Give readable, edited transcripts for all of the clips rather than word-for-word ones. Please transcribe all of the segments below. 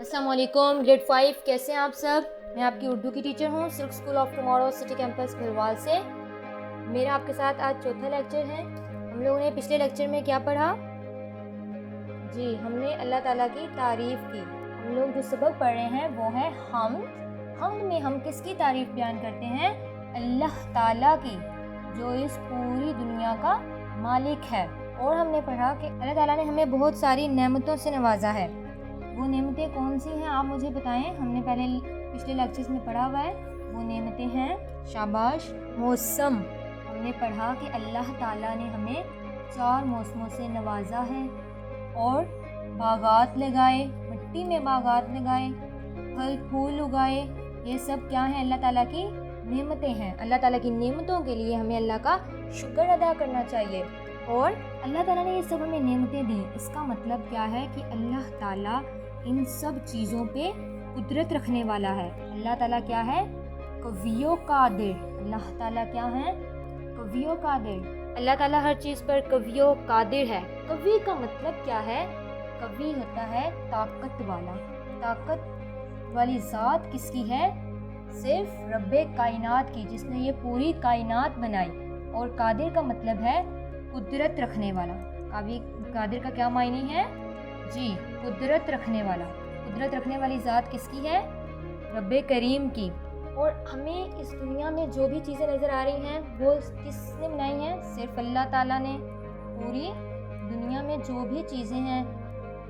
अस्सलाम वालेकुम ग्रेड 5 कैसे हैं आप सब। मैं आपकी उर्दू की टीचर हूँ silk school of tomorrow city campus Bharwal से। मेरा आपके साथ आज चौथा लेक्चर है। हम लोगों ने पिछले लेक्चर में क्या पढ़ा? जी, हमने अल्लाह ताला की तारीफ़ की। हम लोग जो सबक पढ़ रहे हैं वो है हमद में हम किसकी तारीफ़ बयान करते हैं? अल्लाह ताला की, जो इस पूरी दुनिया का मालिक है। और हमने पढ़ा कि अल्लाह ताला ने हमें बहुत सारी नेमतों से नवाजा है। वो नेमतें कौन सी हैं आप मुझे बताएं। हमने पहले पिछले लेक्चर्स में पढ़ा हुआ है। वो नेमतें हैं शाबाश मौसम। हमने पढ़ा कि अल्लाह ताला ने हमें 4 मौसमों से नवाजा है और बागात लगाए, मिट्टी में बागात लगाए, फल फूल उगाए। ये सब क्या है? अल्लाह ताला की नेमतें हैं। अल्लाह ताला की नेमतों के लिए हमें अल्लाह का शुक्र अदा करना चाहिए। और अल्लाह ताला ने ये सब हमें नेमतें दी, इसका मतलब क्या है कि अल्लाह ताला इन सब चीज़ों पे कुदरत रखने वाला है। अल्लाह ताला क्या है? कवियो कादिर। अल्लाह ताला क्या है? कवियो कादिर। अल्लाह ताला हर चीज़ पर कवियो कादिर है। कवि का मतलब क्या है? कवि होता है ताकत वाला। ताकत वाली ज़ात किसकी है? सिर्फ रब्बे कायनात की, जिसने ये पूरी कायनात बनाई। और कादिर का मतलब है कुदरत रखने वाला। कवि कादिर का क्या मायने है? जी, कुदरत रखने वाला। कुदरत रखने वाली ज़ात किसकी है? रब्बे करीम की। और हमें इस दुनिया में जो भी चीज़ें नज़र आ रही हैं वो किसने बनाई हैं? सिर्फ अल्लाह ताला ने। पूरी दुनिया में जो भी चीज़ें हैं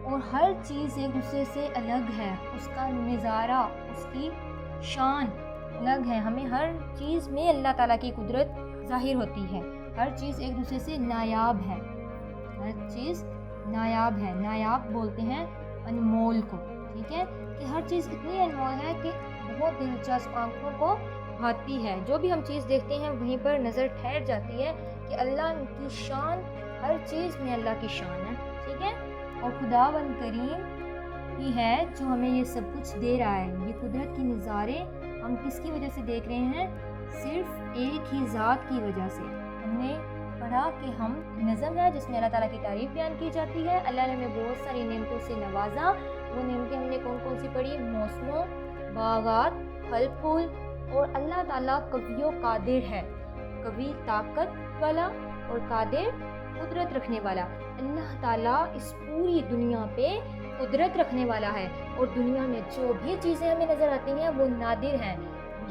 और हर चीज़ एक दूसरे से अलग है। उसका नज़ारा, उसकी शान अलग है। हमें हर चीज़ में अल्लाह ताला की कुदरत ज़ाहिर होती है। हर चीज़ एक दूसरे से नायाब है। हर चीज़ नायाब है। नायाब बोलते हैं अनमोल को, ठीक है, कि हर चीज़ इतनी अनमोल है कि बहुत दिलचस्प, आँखों को भाती है। जो भी हम चीज़ देखते हैं वहीं पर नज़र ठहर जाती है कि अल्लाह की शान, हर चीज़ में अल्लाह की शान है, ठीक है। और खुदावंद करीम ही है जो हमें ये सब कुछ दे रहा है। ये कुदरत के नज़ारे हम किसकी वजह से देख रहे हैं? सिर्फ एक ही ज़ात की वजह से। हमने पढ़ा कि हम नज़म है जिसमें अल्लाह ताला की तारीफ़ बयान की जाती है। अल्लाह ने हमें बहुत सारी नेमतों से नवाजा। वो नेमतें हमने कौन कौन सी पढ़ी? मौसमों, बागात, फल फूल। और अल्लाह ताला कवियो कादिर है। कवि ताकत वाला और कादिर कुदरत रखने वाला। अल्लाह ताला इस पूरी दुनिया पे कुदरत रखने वाला है। और दुनिया में जो भी चीज़ें हमें नज़र आती हैं वो नादिर हैं,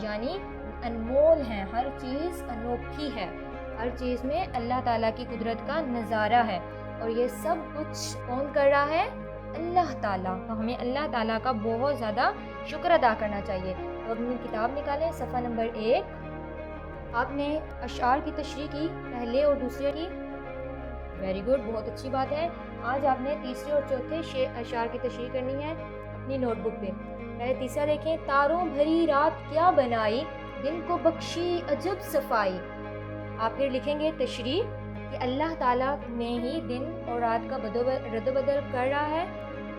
यानी अनमोल हैं। हर चीज़ अनोखी है। हर चीज़ में अल्लाह ताला की कुदरत का नज़ारा है। और ये सब कुछ कौन कर रहा है? अल्लाह ताला। तो हमें अल्लाह ताला का बहुत ज़्यादा शुक्र अदा करना चाहिए। तो अपनी किताब निकालें, सफ़ा नंबर 1। आपने अशार की तशरीह की, पहले और दूसरे की। वेरी गुड, बहुत अच्छी बात है। आज आपने तीसरे और चौथे अशार की तशरीह करनी है अपनी नोटबुक पे। पहले तीसरा देखें। तारों भरी रात क्या बनाई, दिन को बख्शी अजब सफाई। आप फिर लिखेंगे तशरीह कि अल्लाह ताला ने ही दिन और रात का रद्द-बदल कर रहा है।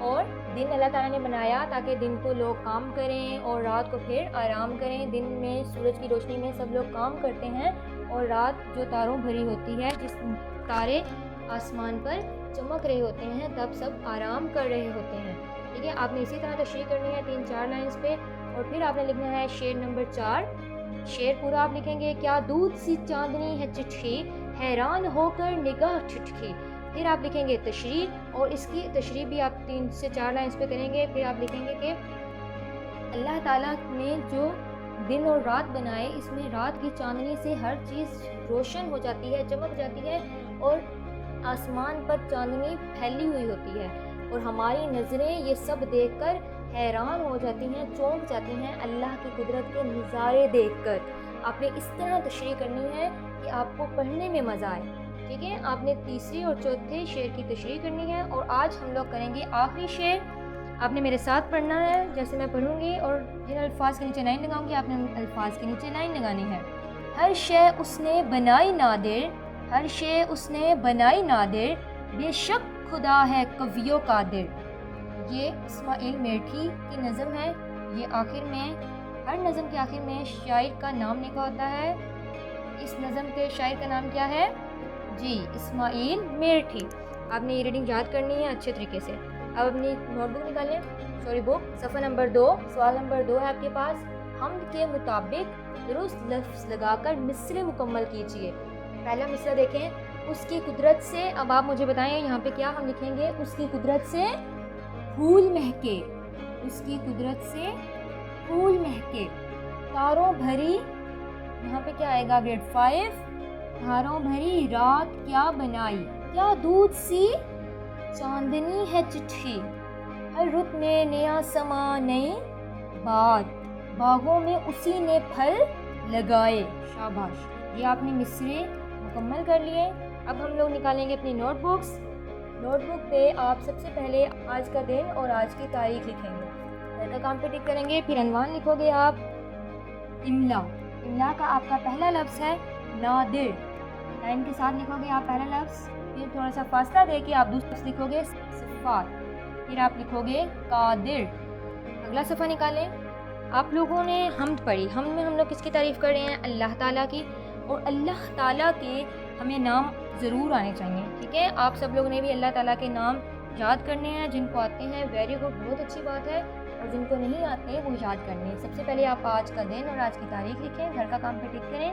और दिन अल्लाह ताला ने बनाया ताकि दिन को लोग काम करें और रात को फिर आराम करें। दिन में सूरज की रोशनी में सब लोग काम करते हैं और रात जो तारों भरी होती है, जिस तारे आसमान पर चमक रहे होते हैं, तब सब आराम कर रहे होते हैं, ठीक है। आपने इसी तरह तशरीह करनी है 3-4 लाइन्स पे। और फिर आपने लिखना है शेर नंबर 4। शेर पूरा आप लिखेंगे। क्या दूध सी चांदनी है चिट्ठी, हैरान होकर निगाह ठिठकी। फिर आप लिखेंगे तशरीह और इसकी तशरीह भी आप 3 से 4 लाइन्स पे करेंगे। फिर आप लिखेंगे कि अल्लाह ताला ने जो दिन और रात बनाए, इसमें रात की चांदनी से हर चीज़ रोशन हो जाती है, चमक जाती है और आसमान पर चांदनी फैली हुई होती है। और हमारी नज़रें ये सब देखकर हैरान हो जाती हैं, चौंक जाती हैं अल्लाह की कुदरत के नज़ारे देखकर। आपने इस तरह तशरीह करनी है कि आपको पढ़ने में मज़ा आए, ठीक है। आपने तीसरे और चौथे शेर की तशरीह करनी है। और आज हम लोग करेंगे आखिरी शेर। आपने मेरे साथ पढ़ना है जैसे मैं पढ़ूंगी, और जिन अल्फाज के नीचे लाइन लगाऊंगी आपने उन अल्फाज के नीचे लाइन लगानी है। हर शय उसने बनाई नादिर, हर शय उसने बनाई नादिर, बेशक खुदा है कवियो कादिर। ये इस्माइल मेठी की नज़म है। ये आखिर में, हर नज़म के आखिर में शायर का नाम लिखा होता है। इस नज़म के शायर का नाम क्या है? जी, इस्माइल मेठी। आपने ये रीडिंग याद करनी है अच्छे तरीके से। अब अपनी नोट बुक निकालें, स्टोरी बुक, صفحہ نمبر 2, سوال نمبر 2 ہے آپ کے پاس. حمد کے مطابق درست لفظ لگا کر مصرع مکمل کیجیے. پہلا مصرع دیکھیں. اس کی قدرت سے، اب آپ مجھے بتائیں یہاں پہ کیا ہم لکھیں گے؟ اس کی قدرت سے پھول مہکے، اس کی قدرت سے پھول مہکے. تاروں بھری، یہاں پہ کیا آئے گا؟ گریڈ 5. تاروں بھری رات کیا بنائی، کیا دودھ سی چاندنی ہے چٹھی. ہر رت میں نیا سما نئی بات، باغوں میں اسی نے پھل لگائے. شاباش، یہ آپ نے مصرع مکمل کر لیے. اب ہم لوگ نکالیں گے اپنی نوٹ بکس. نوٹ بک پہ آپ سب سے پہلے آج کا دن اور آج کی تاریخ لکھیں گے. گھر کا کام پہ ٹک کریں گے. پھر عنوان لکھو گے آپ املا. املا کا آپ کا پہلا لفظ ہے نادر. لائن کے ساتھ لکھو گے آپ پہلا لفظ. پھر تھوڑا سا فاصلہ دے کے آپ دوسرا لفظ لکھو گے صفات. پھر آپ لکھو گے قادر. اگلا صفحہ نکالیں. آپ لوگوں نے حمد پڑھی. حمد میں ہم لوگ کس کی تعریف کر رہے ہیں؟ اللہ تعالیٰ کی. اور اللہ تعالیٰ کے ہمیں نام ضرور آنے چاہیے. ٹھیک ہے، آپ سب لوگوں نے بھی اللہ تعالیٰ کے نام یاد کرنے ہیں. جن کو آتے ہیں ویری گڈ، بہت اچھی بات ہے. اور جن کو نہیں آتے وہ یاد کرنے ہیں. سب سے پہلے آپ آج کا دن اور آج کی تاریخ لکھیں. گھر کا کام پہ ٹک کریں.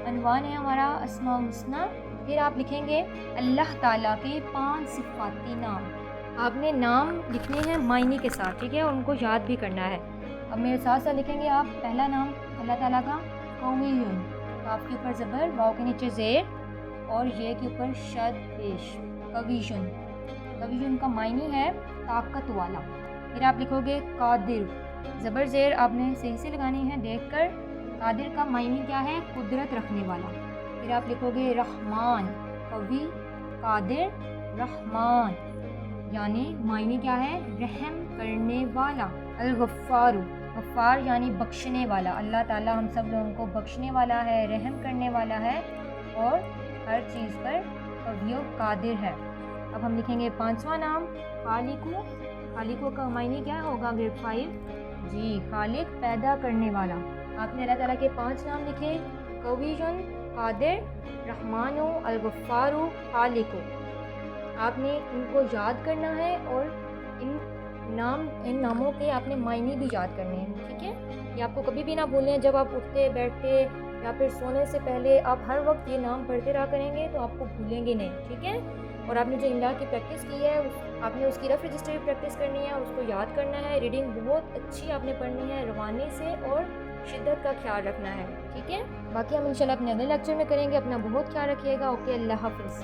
عنوان ہے ہمارا اسماء الحسنی. پھر آپ لکھیں گے اللہ تعالیٰ کے 5 صفاتی نام. آپ نے نام لکھنے ہیں معنی کے ساتھ، ٹھیک ہے، اور ان کو یاد بھی کرنا ہے. اب میرے ساتھ ساتھ لکھیں گے آپ پہلا نام اللہ تعالیٰ کا قویٌ. آپ کے اوپر زبر، واؤ کے نیچے زیر اور یہ کے اوپر شد پیش. قویٌ. قویٌ کا معنی ہے طاقت والا. پھر آپ لکھو گے قادر. زبر زیر آپ نے صحیح سے لگانی ہے دیکھ کر. قادر کا معنی کیا ہے؟ قدرت رکھنے والا. پھر آپ لکھو گے رحمان. قوی، قادر، رحمان یعنی معنی کیا ہے؟ رحم کرنے والا. الغفار. غفار یعنی بخشنے والا. اللہ تعالیٰ ہم سب لوگوں کو بخشنے والا ہے، رحم کرنے والا ہے اور ہر چیز پر قوی و قادر ہے. اب ہم لکھیں گے 5واں نام خالقو. خالقو کا معنی کیا ہوگا؟ گریڈ 5. جی، خالق، پیدا کرنے والا. آپ نے اللہ تعالیٰ کے 5 نام لکھے، قویٌ، قادر، رحمان، الغفار، خالق. آپ نے ان کو یاد کرنا ہے اور ان ناموں کے آپ نے معنی بھی یاد کرنے ہیں. ٹھیک ہے، یہ آپ کو کبھی بھی نہ بھولیں. جب آپ اٹھتے بیٹھتے یا پھر سونے سے پہلے آپ ہر وقت یہ نام پڑھتے رہا کریں گے تو آپ کو بھولیں گے نہیں. ٹھیک ہے، اور آپ نے جو املا کی پریکٹس کی ہے آپ نے اس کی رف رجسٹر بھی پریکٹس کرنی ہے اور اس کو یاد کرنا ہے. ریڈنگ بہت اچھی آپ نے پڑھنی ہے، روانی سے اور شدت کا خیال رکھنا ہے. ٹھیک ہے، باقی ہم انشاءاللہ اپنے اگلے لیکچر میں کریں گے. اپنا بہت خیال رکھیے گا. اوکے، اللہ حافظ.